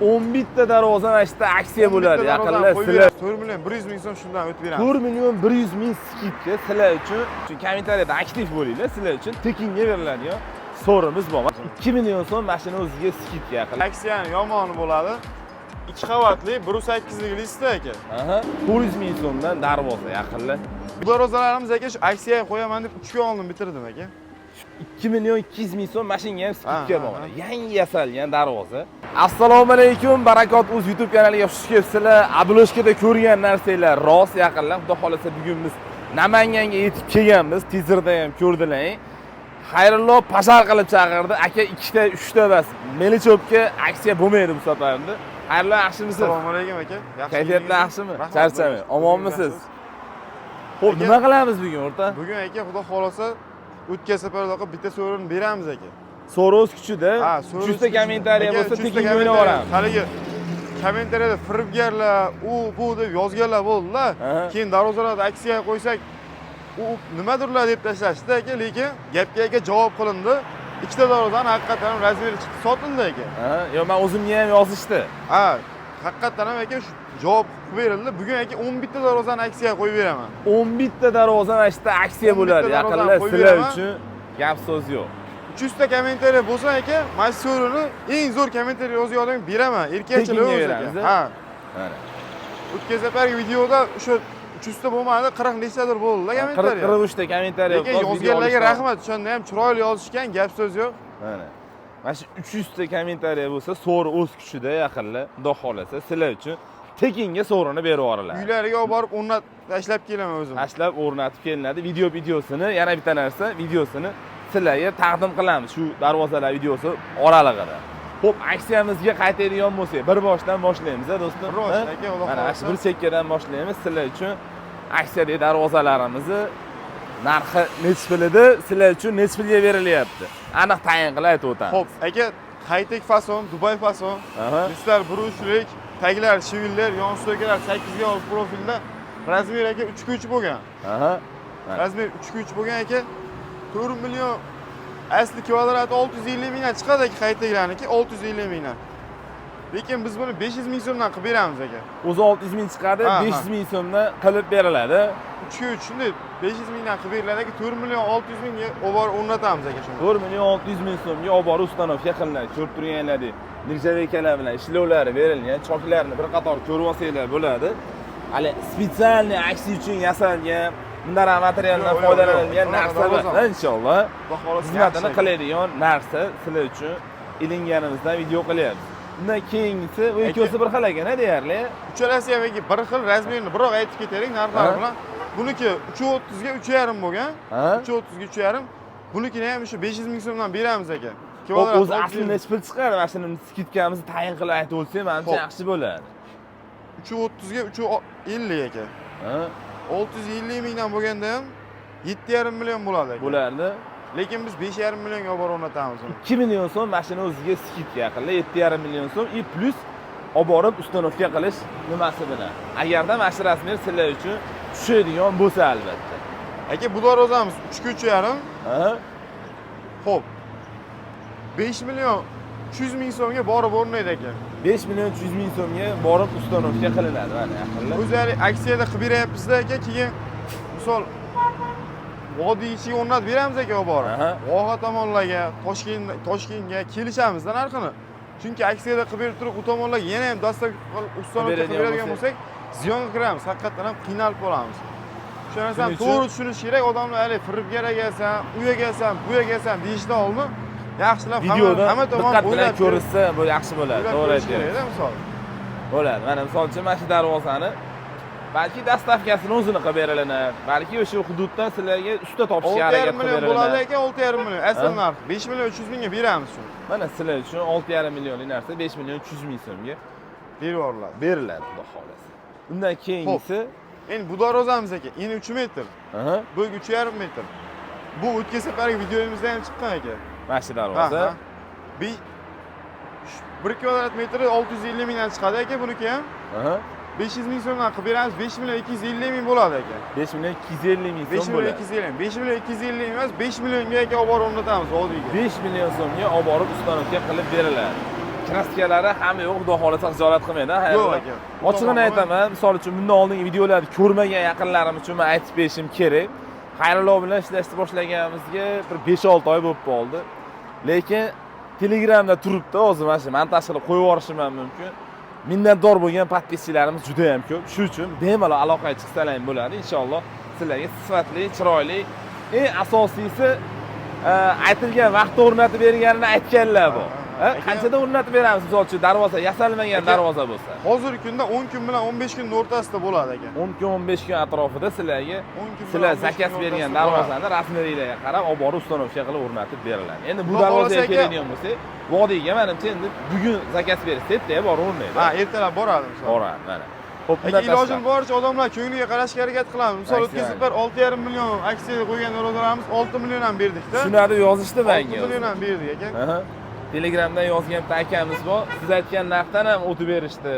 11 ta darvoza mana shu aksiya bo'ladi. Yaqinda sizlar 4 million 100 ming so'm shundan o'tib beramiz. 4 million 100 ming skidka sizlar uchun kommentariyada aktiv bo'linglar. Sizlar uchun tekinga beriladigan so'rimiz bor. 2 million so'm mashina o'ziga skidka yaqin. Aksiyaning yomoni bo'ladi. 2 qavatli 1.8 lik lista aka. Aha, 400 ming so'mdan darvoza yaqinlar. Bu darvozalarimiz aka shu aksiyaga qo'yaman deb 3 ga oldim bitirdim aka. 2 million 200 ming so'm mashinaga ham skidka bor. Yangi yasalgan darvoza. Assalomu alaykum, Barakot Uz YouTube kanaliga xush kelibsizlar. Abloshkada ko'rgan narsanglar rost yaqinlar. Xudo xolasa bugun biz Namanganga yetib kelganmiz. Tizerda ham ko'rdilar. Xayrullo pashar qilib chaqirdi. Aka 2 ta 3 ta bas. Melichopga aksiya bo'lmaydi bu safarda. Xayrullo, yaxshimisiz? Assalomu alaykum aka. Kayfiyatlar yaxshimi? Charchamang. Omonmisiz? Xo'p, nima qilamiz bugun o'rta? Bugun aka xudo xolasa o'tgan safardaqa bitta so'rini beramiz aka. So'roz kuchida 300 ta kommentariya bo'lsa tekinga o'ynab olamiz. Haligi kommentariyada firibgarlar, u bu deb yozganlar bo'ldilar. Keyin darvozalarda aksiyaga qo'ysak, u nimadirlar deb tashlashdi aka, lekin gapga javob qilindi. Ikkita darvozani haqiqatan ham razmeri chiqib sotildi aka. Yo, men o'zimga ham yozishdi. Haqiqatan ham aka shu javob qilib berildi. Bugun aka 11 ta darvozani aksiyaga qo'yib beraman. 11 ta darvoza mana shu aksiya bo'ladi. Yaqinlar sizlar uchun gap so'z yo'q. 300 ta kommentariya bo'lsa aka, mana shu so'rini eng zo'r kommentariya yozib olgan beraman. Erkakchilar o'zi aka. Mana. O'tgan safargi videoda o'sha 300 ta bo'lmadi, 40 nechtadir bo'ldi kommentariya. 43 ta kommentariya lekin yozganlarga rahmat. O'shanda ham chiroyli yozishgan, gap so'z yo'q. Mana. Mana shu 300 ta kommentariya bo'lsa, so'ri o'z kuchida yaqinlar, xudo xolasa sizlar uchun tekinga so'rini berib yuboriladi. Uylariga olib borib o'rnat tashlab kelaman o'zim. Tashlab o'rnatib kelinadi. Videosini, yana bitta narsa, videosini sizlarga taqdim qilamiz shu darvozalar videosi oralig'ida. Xo'p, aksiyamizga qaytadigan bo'lsak, bir boshdan boshlaymiz, do'stlar. Mana shu bir chekkadan boshlaymiz. Sizlar uchun aksiyadagi darvozalarimizni narxi necha pulida, sizlar uchun necha pulga berilyapti? Aniq tayin qilib aytib o'tamiz. Xo'p, aka, high-tech fason, Dubai fason, listlar burushlik, taglar, shivillar, yon stokalar 8 ga profilda razmer aka 3 ga 3 bo'lgan. Razmer 3 ga 3 bo'lgan aka. 4 million asli kvadrati 650 mingdan chiqadi aka, qaytagilarniki 650 mingdan. Lekin biz buni 500 ming so'mdan qilib beramiz aka. O'zi 600 ming chiqadi, 500 ming so'mdan qilib beriladi. 3 ga 3 shunday 500 mingdan qilib beriladi aka, 4 million 600 mingga olib borib o'rnatamiz aka shuni. 4 million 600 ming so'mga olib borib ustanovka qilinadi. Ko'rib turganlaringizdek, nirjavekalar bilan ishlovlari berilgan, choklarni bir qator ko'rib olsanglar bo'ladi. Hali spetsialniy aksiya uchun yasalgan bunday materialdan foydalanilgan narsa emas, inshaalloh. Xizmatini qiladigan narsa sizlar uchun ilinganimizdan video qilyapmiz. Bundan keyingisi bu ikkosi bir xil ekan, deyarli. Uchalasi ham bir xil razmerni biroq aytib ketaylik narxlari bilan. Buniki 330 ga 3.5 bo'lgan. 330 ga 3.5. Bunikini ham shu 500 ming so'mdan beramiz aka. O'zi aslida necha pul chiqadi? Mana shuni skidkamizni tayin qilib aytib o'tsak, menimcha yaxshi bo'ladi. 330 ga 350 aka. 650 mingdan bo'lganda ham 7,5 million bo'ladi aka. Bo'lardi. Lekin biz 5,5 millionga olib borib o'rnatamiz uni. 2 million so'm mashina o'ziga skidka yaqinlar, 7,5 million so'm i plus olib borib ustanovka qilish nimasi bilan. Agarda mana shu razmer sizlar uchun tushadigan bo'lsa albatta. Aka, bu darvozamiz 3 ga 3.5. Xo'p. 5 million 300 ming so'mga borib o'rnaydi aka. 5 million 300 ming so'mga borib ustanovka qilinadi, mana yaqinlar. O'zlari aksiyada qilib beryapmiz aka, keyin misol vodiy ichiga o'rnatib beramiz aka olib borib. Voha tomonlarga, Toshkentga kelishamiz narxini. Chunki aksiyada qilib berib turib, u tomonlarga yana ham dastak ustanovka qilib beradigan bo'lsak, ziyonga kiramiz, haqiqatan ham qiynalib qolamiz. Shu narsani to'g'ri tushunish kerak. Odamlar hali firibgarga kelsan, uya kelsan, buya kelsan deyishdan oldin yaxshilab hamma tomon diqqat bilan ko'rishsa, bu yaxshi bo'ladi. To'g'ri aytyapsiz. Misol. Bo'ladi. Mana misol uchun mana shu darvozani balki dastavkasini o'zini qilib berilanar. Balki o'sha hududdan sizlarga usta topishga harakat qilib berilanar. 6,5 million bo'ladi aka, 6,5 million. Asl narx 5 million 300 mingga beramiz shuni. Mana sizlar uchun 6,5 millionlik narsa 5 million 300 ming so'mga berib yuboriladi. Beriladi, xudo xolasa. Undan keyingisi endi bu darvozamiz aka, eni 3 metr. Bu 3,5 metr. Bu o'tgan safargi videomizda ham chiqqan aka. Mana shu darvoza. 1 kvadrat metri 650 mingdan chiqadi aka, buniki ham. 500 ming so'mdan qilib beramiz, 5 million 250 ming bo'ladi aka. 5 million 250 ming so'm bo'ladi. 5 million 250 emas, 5 millionga aka olib borib o'rnatamiz vodiyga. 5 million so'mga olib borib ustanovka qilib beriladi. kraskalari hamma yo'q, xudo xolasa xijolat qilmaydi. Yo'q aka. Ochig'ini aytaman, misol uchun bundan oldingi videolarni ko'rmagan yaqinlarim uchun men aytib berishim kerak. Xayrullo bilan ishlashni boshlaganimizga bir 5-6 oy bo'lib qoldi. Lekin Telegramda turibdi, o'zim mana shu montaj qilib qo'yib yuborishim ham mumkin. Minnatdor bo'lgan podpischilarimiz juda ham ko'p. Shuning uchun bemalol aloqaga chiqsalaring bo'ladi. Inshaalloh sizlarga sifatli, chiroyli, eng asosiysi aytilgan vaqtda o'rnatib berganini aytganlar bu. Qanchada o'rnatib beramiz, misol uchun darvoza yasalmagan darvoza bo'lsa. Hozirgi kunda 10 kun bilan 15 kun o'rtasida bo'ladi aka. 10 kun 15 kun atrofida sizlarga sizlar zakaz bergan darvozani rasmiylarga qarab olib borib ustanovka qilib o'rnatib beriladi. Endi bu darvozaga keladigan bo'lsak, vodiyga menimcha endi bugun zakaz bersa, ertaga borib o'rnaydi. Ha, ertalab boradi misol. Boradi, mana. Xo'p, ilojim boricha odamlar ko'ngliga qarashga harakat qilamiz. Misol o'tkazib bir 6,5 million aksiyaga qo'ygan darvozalarimiz 6 million ham berdik da. Shuni deb yozishdi menga. 6 million ham berdik aka. Telegramdan yozgan akamiz bor. Siz aytgan narxdan ham o'tib berishdi.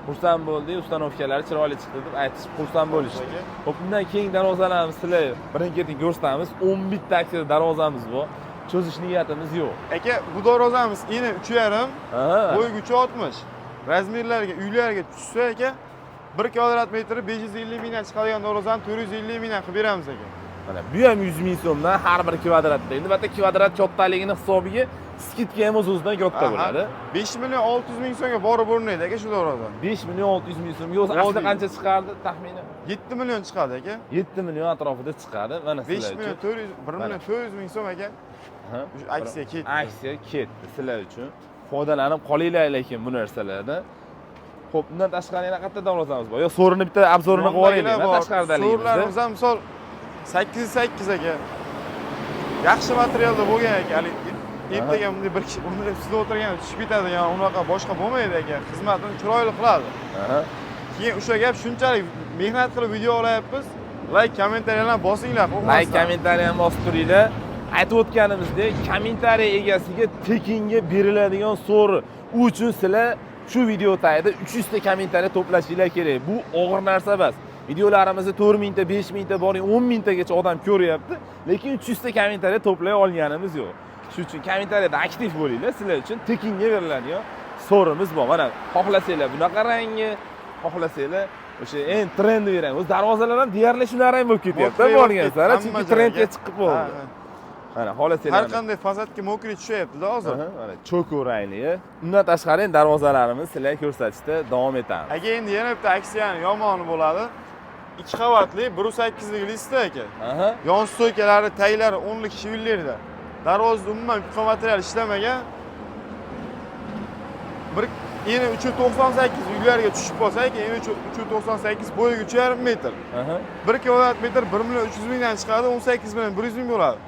Xursand bo'ldik, ustanovkalari chiroyli chiqdi deb aytishib xursand bo'lishdi. Xo'p, bundan keyin darvozalarimiz sizlar birin-ketin ko'rsatamiz. 11 ta aksiyada darvozamiz bor. Cho'zish niyatimiz yo'q. Aka, bu darvozamiz eni 3,5, bo'yi 3,60. Razmerlarga, uylarga tushsa aka, 1 kvadrat metri 550 mingdan chiqadigan darvozani 450 mingdan qilib beramiz aka. Mana bu ham 100 ming so'mdan har bir kvadratda. Endi bitta kvadrat kattaligini hisobiga skidka ham o'z-o'zidan katta bo'ladi. 5 million 600 ming so'mga borib o'rnaydi aka shu darvoza. 5 million 600 ming so'm. Yo'q, asli qancha chiqardi taxminan? 7 million chiqadi aka. 7 million atrofida chiqadi. Mana sizlar 5 million 400, 1 million 400 ming so'm aka. Aksiya ketdi. Aksiya ketdi sizlar uchun. Foydalanib qolinglar lekin bu narsalardan. Xo'p, bundan tashqari yana qayerda darvozamiz bor? Yo, so'rini bitta obzorini qilib olaylik. Tashqaridaligimiz. So'rlarimiz ham misol 8 aka. Yaxshi materialda bo'lgan aka. Ertaga bunday bir kishi unda sizda o'tirgan tushib ketadi, ya'ni unaqa boshqa bo'lmaydi aka. Xizmatini chiroyli qiladi. Keyin o'sha gap shunchalik mehnat qilib video olayapmiz. Like, kommentariyalarni bosinglar. Like, kommentariyani bosib turinglar. Aytib o'tganimizdek, kommentariy egasiga tekinga beriladigan so'ri. U uchun sizlar shu video tagida 300 ta kommentariy to'plashinglar kerak. Bu og'ir narsa emas. Videolarimizni 4000 ta, 5000 ta boring, 10 tagacha odam ko'ryapti, lekin 300 ta kommentariy to'play olganimiz yo'q. Shuning uchun kommentariyada aktiv bo'linglar. Sizlar uchun tekinga beriladigan so'rimiz bor. Mana xohlasanglar bunaqa rangni, xohlasanglar o'sha eng trendi beramiz. O'z darvozalar ham deyarli shunday rang bo'lib ketyapti, borgan sari, chunki trendga chiqib bo'ldi. Mana xohlasanglar har qanday fasadga mokri tushyapti-da hozir. Mana cho'koq rangli. Undan tashqari darvozalarimiz sizlarga ko'rsatishda davom etamiz. Aka, endi yana bitta aksiyani yomoni bo'ladi. 2 qavatli 1.8 lik lista aka. Yon stoykalari, taglari 10 lik shivillarda. Darvozada umuman yupqa material ishlamagan. Bir eni 398 uylarga tushib qolsa, eni 398 bo'yi 3,5 metr. 1 kvadrat metr 1 million 300 mingdan chiqadi, 18 million 100 ming bo'ladi.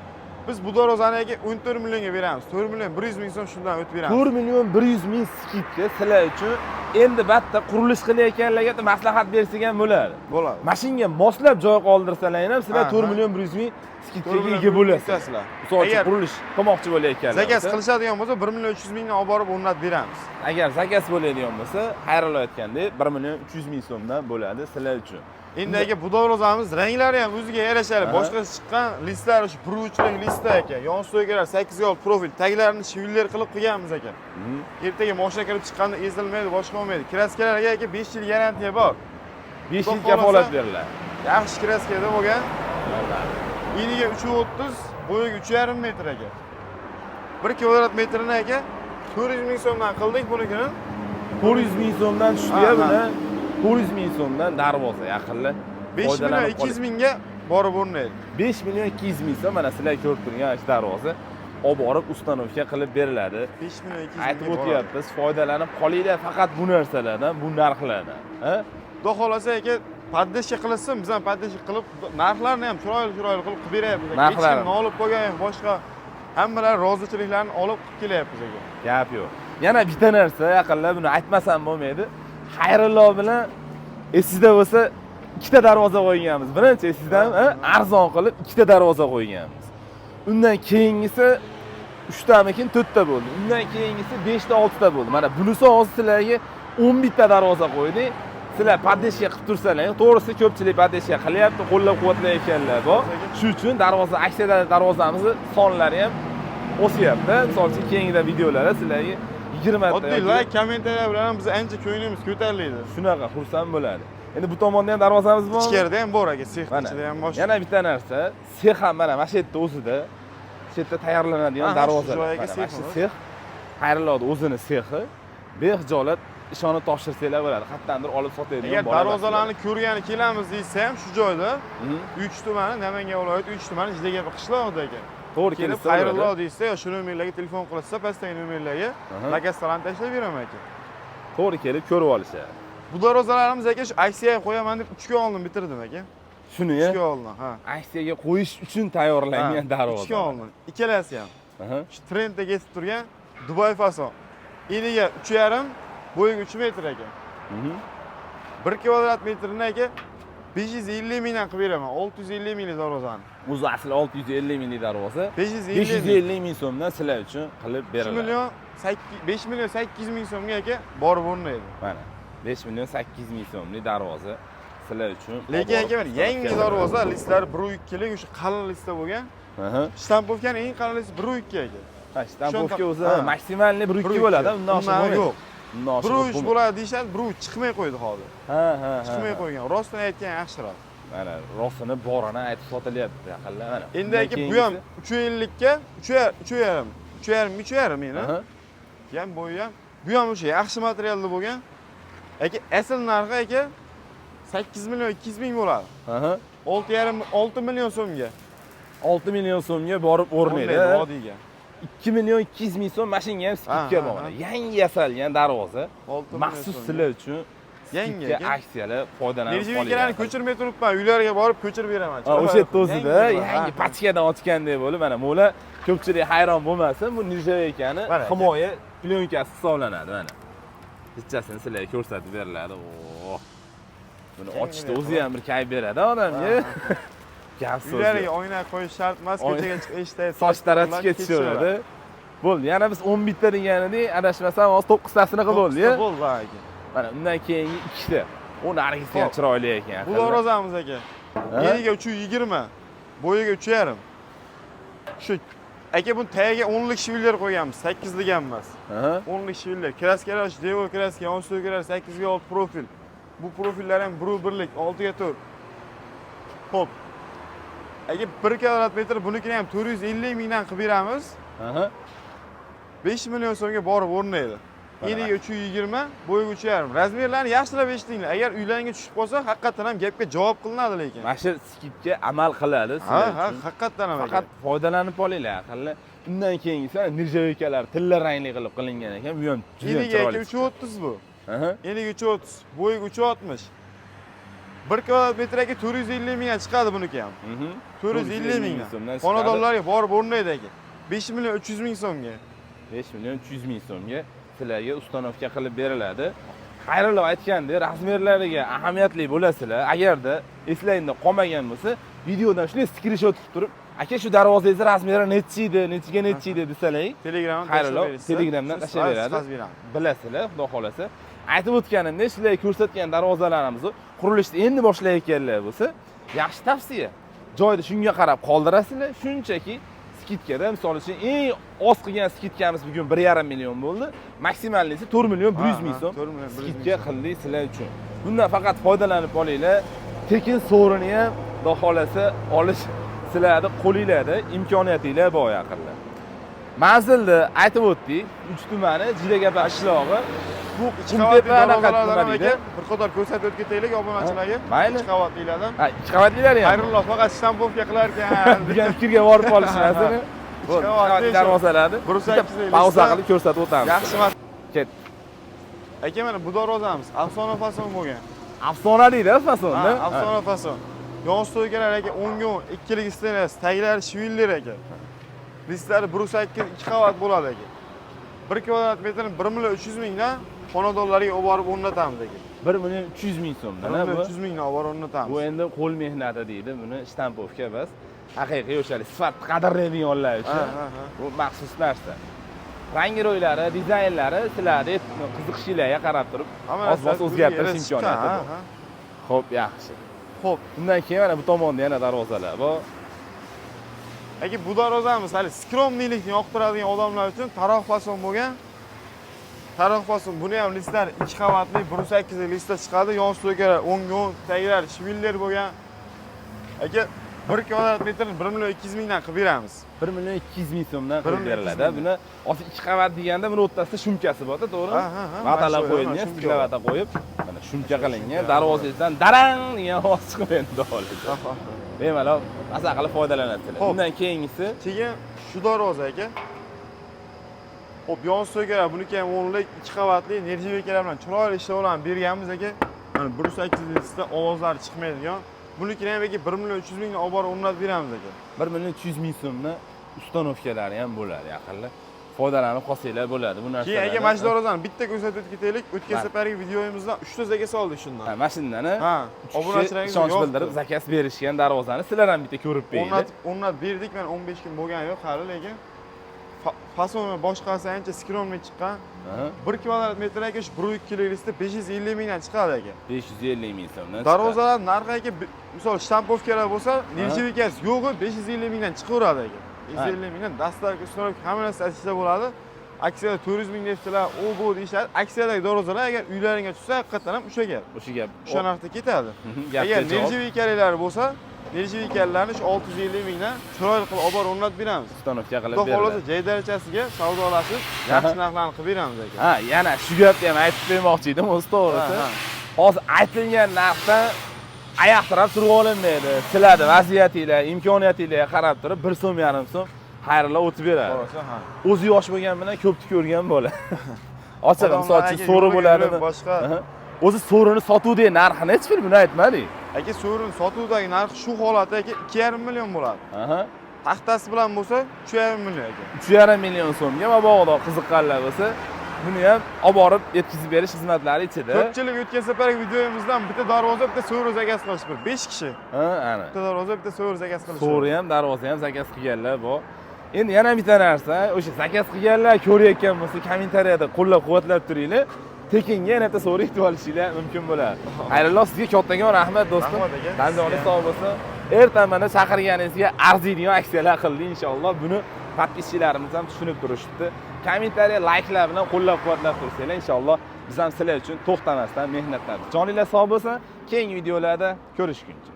Biz bu darvozani aka 14 millionga beramiz. 4 million 100 ming so'm shundan o'tib beramiz. 4 million 100 ming skidka sizlar uchun endi batta qurilish qilayotganlarga maslahat bersak ham bo'ladi. Bo'ladi. Mashinga moslab joy qoldirsalar ham sizlar 4 million 100 ming skidkaga ega bo'lasizlar. Misol uchun qurilish qilmoqchi bo'layotganlar. Zakaz qilishadigan bo'lsa 1 million 300 mingdan olib borib o'rnatib beramiz. Agar zakaz bo'ladigan bo'lsa, Xayrullo aytgandek 1 million 300 ming so'mdan bo'ladi sizlar uchun. Endi aka bu darvozamiz ranglari ham o'ziga yarashadi. Boshqa chiqqan listlar shu buruchlik lista aka. Yon stoykalar 8 yo'l profil, taglarini shivillar qilib qo'yganmiz aka. Ertaga mashina kirib chiqqanda ezilmaydi, boshqa bo'lmaydi. Kraskalarga aka 5 yil garantiya bor. 5 yil kafolat beriladi. Yaxshi kraskada bo'lgan. Eniga 3.30, bo'yiga 3,5 metr aka. 1 kvadrat metrini aka 400 ming so'mdan qildik bunikini. 400 ming so'mdan tushdi-ya buni. 400 ming so'mdan darvoza yaqinlar. 5 million 200 mingga borib o'rnaydi. 5 million 200 ming so'm mana sizlar ko'rib turgan shu darvoza olib borib ustanovka qilib beriladi. 5 million 200 ming. Aytib o'tyapmiz, foydalanib qolinglar faqat bu narsalardan, bu narxlardan. Xudo xolasa aka poddeshka qilinsin, biz ham poddeshka qilib narxlarni ham chiroyli qilib beryapmiz. Hech kim olib qo'ygan boshqa hammalar rozichiliklarni olib qilib kelyapmiz aka. Gap yo'q. Yana bitta narsa yaqinlar buni aytmasam bo'lmaydi. Xayrullo bilan esingizda bo'lsa ikkita darvoza qo'yganmiz. Birinchi esingizdan arzon qilib ikkita darvoza qo'yganmiz. Undan keyingisi 3 tamikin 4 ta bo'ldi. Undan keyingisi 5 ta 6 ta bo'ldi. Mana bunisi hozir sizlarga 11 ta darvoza qo'ydik. Sizlar poddeshka qilib tursalar, to'g'risi ko'pchilik poddeshka qilyapti, qo'llab-quvvatlayotganlar bor. Shuning uchun darvoza aksiyada darvozamizni sonlari ham o'syapti. Misol uchun keyingi videolarda sizlarga 20 ta. Oddiy like, kommentariya bilan biz ancha ko'nglimiz ko'tariladi. Shunaqa xursand bo'ladi. Endi bu tomonda ham darvozamiz bor. Ichkarida ham bor aka, sex ichida ham boshqa. Yana bitta narsa, sex ham mana shu yerda o'zida. Shu yerda tayyorlanadigan darvozalar. Shu joyga sex. Sex Xayrillohni o'zini sexi. Behijolat ishonib topshirsanglar bo'ladi. Qayerdandir olib sotadigan Agar darvozalarni ko'rgani kelamiz deysa ham shu joyda Uch tumani, Namangan viloyati Uch tumani ichidagi bir qishloq ekan. To'g'ri kelib kelsa Xayrilloh deysa, yo shu nomerlarga telefon qilsa, pastdagi nomerlarga lokatsiyalarni tashlab beraman aka. to'g'ri kelib ko'rib olishadi. Bu darvozalarimiz aka shu aksiyaga qo'yaman deb 3 kun oldin bitirdim aka. Shuni 3 kun oldin, ha. aksiyaga qo'yish uchun tayyorlangan darvoza. 3 kun oldin. Ikkalasi ham. Shu trendda ketib turgan Dubai fason. Eniga 3,5, bo'yiga 3 metr aka. 1 kvadrat metrini aka 550 mingdan qilib beraman. 650 minglik darvozani. O'zi asli 650 minglik darvoza. 550 ming so'mdan sizlar uchun qilib beriladi. 5 million 800 ming so'mga aka borib o'rnaydi. Mana 5 million 800 ming so'mlik darvoza sizlar uchun. Lekin aka mana yangi darvoza listlari 1.2 lik o'sha qalin listda bo'lgan. Shtampovkaning eng qalin listi 1.2 aka. Ha, shtampovka o'zi maksimalni 1.2 bo'ladi, undan oshiq yo'q. 1.3 bo'ladi deyshadi, 1.3 chiqmay qo'ydi hozir. Ha. Chiqmay qo'ygan. Rostini aytgan yaxshiroq. Mana rostini borini aytib sotilyapti, yaqinlar mana. Endi aka bu ham 3.50 ga 3.5 meni. Ham bo'yi ham. Bu ham o'sha yaxshi materialda bo'lgan. Aka asl narxi aka 8 million 200 ming bo'ladi. 6 million so'mga. 6 million so'mga borib o'rnaydi. Vodiyga. 2 million 200 ming so'm mashinga ham skidga bor. Yangi yasalgan darvoza. Maxsus sizlar uchun yangi aksiyalar foydalanib qoling. Nerjivinklarni ko'chirmay turibman, uylarga borib ko'chirib beraman. O'sha yerda o'zida yangi pachkadan ochgandek bo'lib, mana mo'la ko'pchilik hayron bo'lmasin, bu nirjivinkani himoya plyonkasi hisoblanadi mana. Bichasini sizlarga ko'rsatib beriladi. Buni ochishda o'zi ham bir kayf beradi odamga. Gap so'z. Ularga oyna qo'yish shart emas, ko'chaga chiqib eshitadi. Soch taratishga tushaveradi. Bo'ldi. Yana biz 10 bitta deganidek, adashmasam hozir 9 tasini qilib bo'ldi-ya. Bo'ldi aka. Mana undan keyingi ikkita. O nargisi ham chiroyli ekan. Bu darvozamiz aka. Eniga 320, bo'yiga 3,5. Shu aka buni tagiga 10 lik shvillar qo'yganmiz, 8 lik ham emas. 10 lik shvillar. Kraskalar, devor kraska, yon stoykalar 8 ga 6 profil. Bu profillar ham 1 lik, 6 ga 4. Xo'p. Aka 1 kvadrat metr bunikini ham 450 mingdan qilib beramiz. 5 million so'mga borib o'rnaydi. Eniga 320, bo'yiga 3,5. Razmerlarni yaxshilab eshitinglar. Agar uylarga tushib qolsa, haqiqatan ham gapga javob qilinadi lekin. Mana shu skidga amal qiladi sizlar uchun. Haqiqatan ham. Faqat foydalanib olinglar, aqalli. Undan keyingisi nirjavikalar tilla rangli qilib qilingan ekan. Bu ham juda chiroyli. Eniga 330 bu. Eniga 330, bo'yiga 360. 1 kvadrat metrga 450 mingga chiqadi buniki ham. 450 mingdan. Xonadonlarga borib o'rnaydi aka. 5 million 300 ming so'mga. 5 million 300 ming so'mga sizlarga ustanovka qilib beriladi. Xayrilloh aytgandek, razmerlariga ahamiyatli bo'lasizlar. Agarda eslangda qolmagan bo'lsa, videodan shunday screenshot tutib turib, aka shu darvozangiz razmeri necha edi, nechiga necha edi desalang, Telegramdan tashlab beradi. Bilasizlar, xudo xolasa. Aytib o'tganimdek, sizlarga ko'rsatgan darvozalarimizni qurilishni endi boshlayotganlar bo'lsa, yaxshi tavsiya. Joyda shunga qarab qoldirasizlar, shunchaki skidkada, misol uchun eng oz qilgan skidkamiz bugun 1,5 million bo'ldi. Maksimallisi 4 million 100 ming so'm skidka qildik sizlar uchun. Bundan faqat foydalanib olinglar. Tekin sovrini ham xudo xolasa olish sizlarda qo'linglarda, imkoniyatinglar bor yaqinlar. Manzilni aytib o'tdik. 3 tumani Jidagapa qishlog'i. Bu Qumtepa anaqa tumaniga bir qator ko'rsatib o'tib ketaylik obunachilarga. Mayli. 2 qavatlilardan. Ha, 2 qavatlilar ham. Xayrilloh faqat shtampovka qilar ekan. degan fikrga borib qolishmasini. Bu darvozalarni pauza qilib ko'rsatib o'tamiz. Yaxshi emas. Ket. Aka mana bu darvozamiz afsona fason bo'lgan. Afsona deydi, fasonni. Afsona fason. Yon stoykalar aka 10 ga 10, ikkilik stenasi, taglari shvillar aka. Listlari 1.8 2 qavat bo'ladi aka. 1 kvadrat metrni 1 million 300 mingdan xonadonlarga olib borib o'rnatamiz aka. 1 million 300 ming so'mdan, bu 300 mingdan olib borib o'rnatamiz. Bu endi qo'l mehnati deydi, buni shtampovka emas. Haqiqiy o'shalik sifat qadrlaydiganlar uchun bu maxsus narsa. Rangi ro'ylari, dizaynlari sizlarga qiziqishinglarga qarab turib, oz-oz o'zgartirish imkoniyati bor. Xo'p, yaxshi. Xo'p, undan keyin mana bu tomonda yana darvozalar bor. Aka bu darvozamiz hali skromnilikni yoqtiradigan odamlar uchun taroq fason bo'lgan Tarix bo'lsin, buni ham listlar 2 qavatli 1.8 listda chiqadi. Yon stoker 10 taglar shviller bo'lgan. Aka 1 kvadrat metrni 1.200 mingdan qilib beramiz. 1.200 so'mdan qilib beriladi. Buni osi 2 qavat deganda buni o'rtasida shumkasi bor-da, to'g'rimi? Matalar qo'yilgan, stiklavata qo'yib, mana shumka qilingan, darvozasidan darang degan ovoz chiqib endi hozir. Bemalol maza qilib foydalanasizlar. Undan keyingisi, keyin shu darvoza aka. Xo'p, yon stoker buniki ham 10lik 2 qavatli nержавейкалар bilan chiroyli ishlar bilan berganmiz aka. Mana 1.8 listda ovozlari chiqmaydigan. Bunikini ham aka 1.300 mingdan olib borib o'rnatib beramiz aka. 1.300 ming so'mni ustanovkalari ham bo'ladi, yaqinlar. Foydalanib qolsanglar bo'ladi bu narsalardan. Keyin aka mana darvozani bitta ko'rsatib ketaylik. O'tgan safargi videomizdan 3 ta zakaz oldik shundan. Ha, mashinalarni obunachilarga ishonch bildirib zakaz berishgan darvozani sizlar ham bitta ko'rib beringlar. O'rnatib berdik, mana 15 kun bo'lgani yo'q hali, lekin fasoni boshqasi ancha skromniy chiqqan. 1 kvadrat metr aka shu 1.2 kg listda 550 mingdan chiqadi aka. 550 ming so'mdan. Darvozalar narxi aka, misol shtampovkalar bo'lsa, nержавейкasi yo'g'i 550 mingdan chiqaveradi aka. 550 mingdan dastlabki ustanovka hamma narsa achishda bo'ladi. Aksiyada 400 ming debdilar, u bu deyishadi. Aksiyadagi darvozalar agar uylaringga tushsa, haqiqatan ham o'sha gap. O'sha gap. O'sha narxda ketadi. Agar nержавейкалari bo'lsa, nержавейкаларni 650 mingdan chiroyli qilib olib borib o'rnatib beramiz. Ustanovka qilib Xudo beriladi. xolasa joy darajasiga savdolashib, yaxshi narxlarni qilib beramiz aka. Ha, yana shu gapni ham aytib bermoqchi edim, o'zi to'g'risi. Hozir aytilgan narxdan oyoqtirab turib olinmaydi. Sizlarning vaziyatinglar, imkoniyatinglarga qarab turib 1.5 so'm xayrlar o'tib beradi. O'zi yosh bo'lgan bilan ko'pni ko'rgan bola. Ochiq misol uchun so'ri bo'ladi. Boshqa. O'zi so'rini sotuvdagi narxini hech bir buni aytmadi. Aka, so'rini sotuvdagi narxi shu holatda aka 2,5 million bo'ladi. Taxtasi bilan bo'lsa 3,5 million aka. 3,5 million so'mga mabodo qiziqqanlar bo'lsa, buni ham olib borib yetkazib berish xizmatlari ichida. Ko'pchilik o'tgan safargi videomizdan bitta darvoza, bitta so'ri zakaz qilishdi. 5 kishi. Ana. Bitta darvoza, bitta so'ri zakaz qilishdi. So'ri ham, darvoza ham zakaz qilganlar bor. Endi yana bitta narsa, o'sha zakaz qilganlar ko'rayotgan bo'lsa, kommentariyada qo'llab-quvvatlab turinglar. Tekinga yana bitta so'ri aytib olishinglar mumkin bo'ladi. Xayrulloh, sizga kattakon rahmat do'stim. Tanzoningiz sog' bo'lsin. Ertaga mana chaqirganingizga arziydigan aksiyalar qildik inshaalloh. Buni podpischilarimiz ham tushunib turishibdi. Kommentariya, layklar bilan qo'llab-quvvatlab tursanglar inshaalloh biz ham sizlar uchun to'xtamasdan mehnatlanamiz. Joninglar sog' bo'lsin. Keyingi videolarda ko'rishguncha.